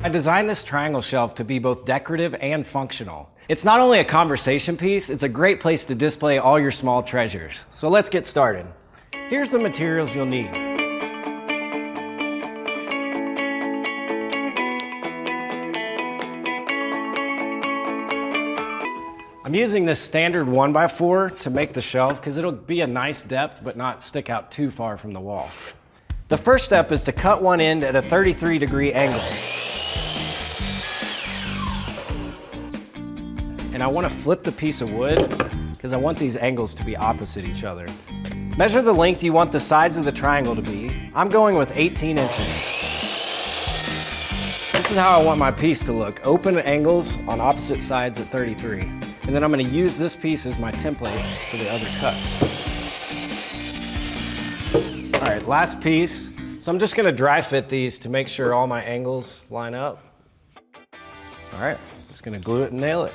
I designed this triangle shelf to be both decorative and functional. It's not only a conversation piece, it's a great place to display all your small treasures. So let's get started. Here's the materials you'll need. I'm using this standard 1x4 to make the shelf because it'll be a nice depth but not stick out too far from the wall. The first step is to cut one end at a 33-degree angle. And I want to flip the piece of wood because I want these angles to be opposite each other. Measure the length you want the sides of the triangle to be. I'm going with 18 inches. This is how I want my piece to look. Open angles on opposite sides at 33. And then I'm going to use this piece as my template for the other cuts. All right, last piece. So I'm just going to dry fit these to make sure all my angles line up. All right, just going to glue it and nail it.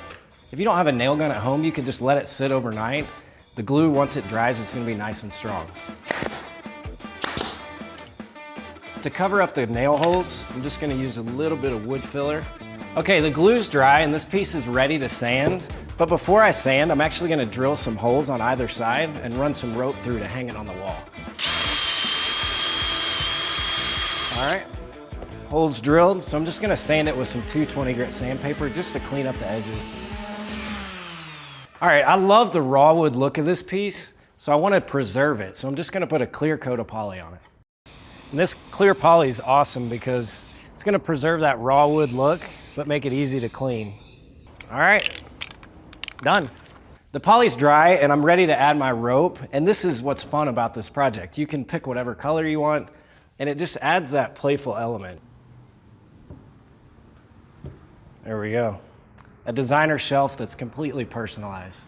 If you don't have a nail gun at home, you can just let it sit overnight. The glue, once it dries, it's going to be nice and strong. To cover up the nail holes, I'm just going to use a little bit of wood filler. Okay, the glue's dry and this piece is ready to sand. But before I sand, I'm actually going to drill some holes on either side and run some rope through to hang it on the wall. All right, holes drilled, so I'm just going to sand it with some 220 grit sandpaper just to clean up the edges. All right, I love the raw wood look of this piece, so I want to preserve it. So I'm just going to put a clear coat of poly on it. And this clear poly is awesome because it's going to preserve that raw wood look, but make it easy to clean. All right. Done. The poly's dry and I'm ready to add my rope. And this is what's fun about this project. You can pick whatever color you want and it just adds that playful element. There we go. A designer shelf that's completely personalized.